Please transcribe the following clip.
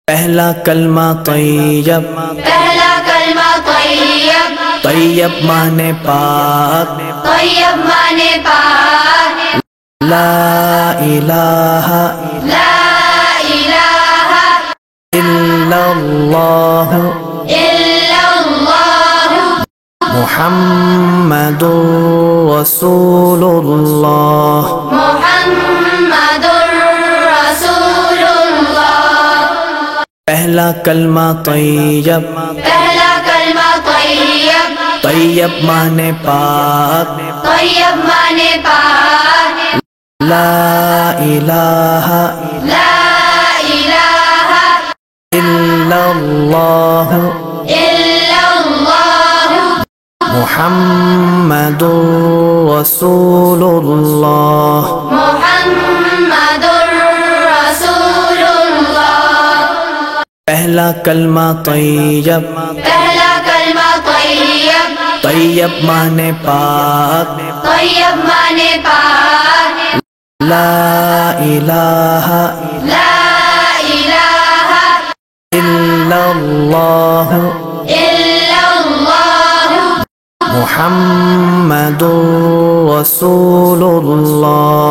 پہلا کلمہ طیب، پہلا کلمہ طیب، طیب مانے پاک، طیب مانے پاک، لا الہ لا الہ الا اللہ الا اللہ محمد رسول اللہ۔ محمد رسول اللہ۔ پہلا کلمہ طیب، پہلا کلمہ طیب، طیب مانے پاک، طیب مانے پاک، لا الہ لا الہ الا اللہ الا اللہ محمد رسول اللہ۔ محمد رسول اللہ۔ پہلا کلمہ طیب، پہلا کلمہ طیب، طیب مانے پاک، طیب مانے پاک، لا الہ لا الہ الا اللہ الا اللہ محمد رسول اللہ۔